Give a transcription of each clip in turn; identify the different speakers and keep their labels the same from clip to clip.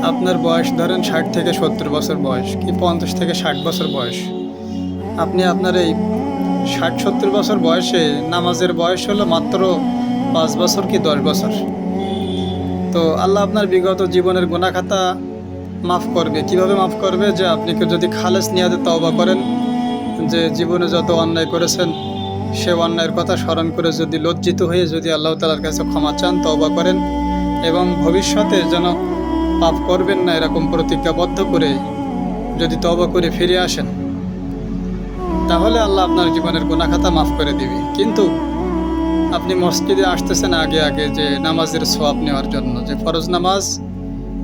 Speaker 1: আপনার বয়স ধরেন 60 থেকে 70 বছর বয়স কি 50 থেকে 60 বছর বয়স। আপনি আপনার এই 60-70 বছর বয়সে নামাজের বয়স হলো মাত্র 5 বছর কি 10 বছর। তো আল্লাহ আপনার বিগত জীবনের গুনাহ খাতা মাফ করবে। কিভাবে মাফ করবে? যে আপনি যদি খালেস নিয়াতে তওবা করেন, যে জীবনে যত অন্যায় করেছেন সে অন্যায়ের কথা স্মরণ করে যদি লজ্জিত হয়ে যদি আল্লাহ তাআলার কাছে ক্ষমা চান, তওবা করেন এবং ভবিষ্যতে যেন পাপ করবেন না এরকম প্রতিজ্ঞাবদ্ধ করে যদি তওবা করে ফিরে আসেন, তাহলে আল্লাহ আপনার জীবনের গুনাহ খাতা মাফ করে দিবে। কিন্তু আপনি মসজিদে আসতেছেন আগে আগে যে নামাজের সওয়াব নেওয়ার জন্য, যে ফরজ নামাজ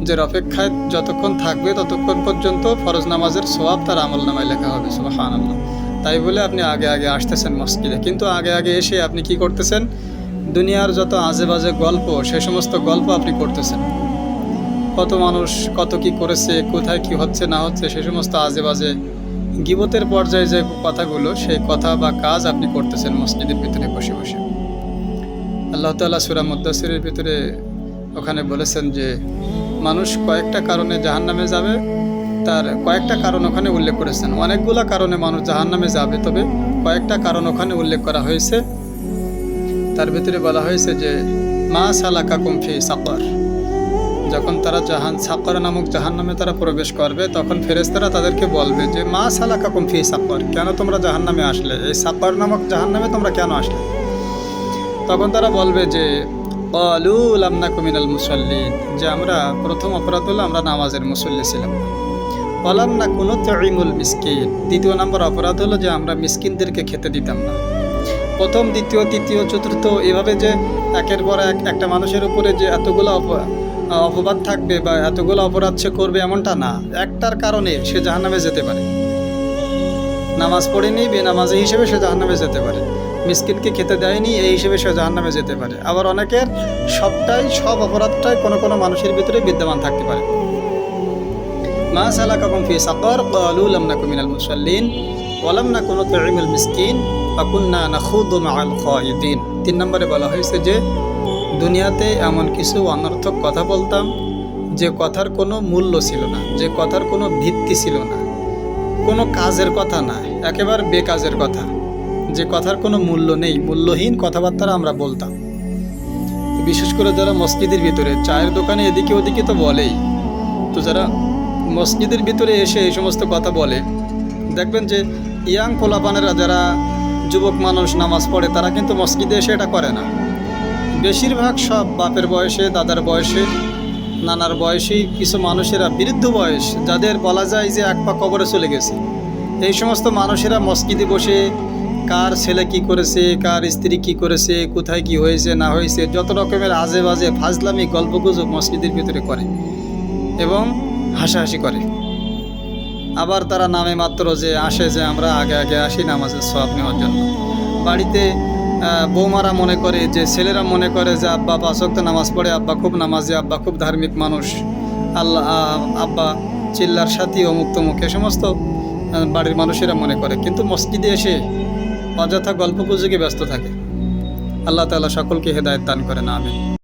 Speaker 1: যে অপেক্ষায় যতক্ষণ থাকবে ততক্ষণ পর্যন্ত ফরজ নামাজের সওয়াব তার আমল নামায় লেখা হবে। সুবহানাল্লাহ। তাই বলে আপনি আগে আগে আসতেছেন মসজিদে, কিন্তু আগে আগে এসে আপনি কি করতেছেন? দুনিয়ার যত আজে বাজে গল্প, সে সমস্ত গল্প আপনি করতেছেন। কত মানুষ কত কি করেছে, কোথায় কি হচ্ছে না হচ্ছে, সে সমস্ত আজে বাজে গীবতের পর্যায়ে যে কথাগুলো, সেই কথা বা কাজ আপনি করতেছেন মসজিদের ভিতরে বসে বসে। আল্লাহ তাআলা সূরা মুদ্দাসসিরের ভিতরে ওখানে বলেছেন যে মানুষ কয়েকটা কারণে জাহান্নামে যাবে, তার কয়েকটা কারণ ওখানে উল্লেখ করেছেন। অনেকগুলো কারণে মানুষ জাহান্নামে যাবে, তবে কয়েকটা কারণ ওখানে উল্লেখ করা হয়েছে। তার ভিতরে বলা হয়েছে যে মা সালাকাকুম ফি সাকর। যখন তারা সাকর নামক জাহান্নামে তারা প্রবেশ করবে, তখন ফেরেশতারা তাদেরকে বলবে যে মা সালাকাকুম ফি সাকর, কেন তোমরা জাহান্নামে আসলে? এই সাকর নামক জাহান্নামে তোমরা কেন আসলে? তখন তারা বলবে যে ক্বালু লাম নাকু মিনাল মুসাল্লিন, যে আমরা প্রথম অপরাধ হলো আমরা নামাজের মুসল্লি ছিলাম না। ওয়ালাম নাকু নুতঈমুল মিসকিন, দ্বিতীয় নম্বর অপরাধ হলো যে আমরা মিসকিনদেরকে খেতে দিতাম না। প্রথম, দ্বিতীয়, তৃতীয়, চতুর্থ, এভাবে যে একের পর এক একটা মানুষের উপরে যে এতগুলো অপবাদ থাকবে বা এতগুলো অপরাধ সে করবে এমনটা না। একটার কারণে সে জাহান্নামে যেতে পারে। নামাজ পড়েনি বেনামাজি হিসেবে সে জাহান্নামে যেতে পারে, মিসকিনকে খেতে দেয়নি এই হিসেবে সে জাহান্নামে যেতে পারে। আবার অনেকের সব অপরাধটাই কোনো কোনো মানুষের ভিতরে বিদ্যমান থাকতে পারে। মা সালাকাকুম ফি সাকর ক্বালু লাম নাকু মিনাল মুসাল্লিন ওয়া লাম নাকু নুতঈমুল মিসকিন ওয়া কুন্না নাখুদু মাআল খায়িদিন। 3 নম্বরে বলা হয়েছে যে দুনিয়াতে এমন কিছু অনর্থক কথা বলতাম যে কথার কোনো মূল্য ছিল না, যে কথার কোনো ভিত্তি ছিল না, কোনো কাজের কথা না, একেবারে বেকাজের কথা, যে কথার কোনো মূল্য নেই, মূল্যহীন কথাবার্তা আমরা বলতাম। বিশেষ করে যারা মসজিদের ভিতরে চায়ের দোকানে এদিকে ওদিকে তো বলেই, তো যারা মসজিদের ভিতরে এসে এই সমস্ত কথা বলে, দেখবেন যে ইয়াং পোলাপানেরা যারা যুবক মানুষ নামাজ পড়ে তারা কিন্তু মসজিদে এসে এটা করে না। বেশিরভাগ সব বাপের বয়সে, দাদার বয়সে, নানার বয়সী কিছু মানুষেরা, বৃদ্ধ বয়স যাদের বলা যায় যে এক পা কবরে চলে গেছে, এই সমস্ত মানুষেরা মসজিদে বসে কার ছেলে কি করেছে, কার স্ত্রী কি করেছে, কোথায় কি হয়েছে না হয়েছে, যত রকমের আজে বাজে ফাজলামি গল্পগুজব মসজিদের ভিতরে করে এবং হাসাহাসি করে। আবার তারা নামে মাত্র যে আসে যে আমরা আগে আগে আসি নামাজের সওয়াব নেওয়ার জন্য। বাড়িতে বৌমারা মনে করে, যে ছেলেরা মনে করে যে আব্বা 5 ওয়াক্ত নামাজ পড়ে, আব্বা খুব নামাজি, আব্বা খুব ধার্মিক মানুষ, আল্লাহ আব্বা চিল্লার সাথী অমুক তমুক, এ সমস্ত বাড়ির মানুষেরা মনে করে। কিন্তু মসজিদে এসে অযথা গল্পগুজবে ব্যস্ত থাকে। আল্লাহ তাআলা সকলকে হেদায়েত দান করেন, আমিন।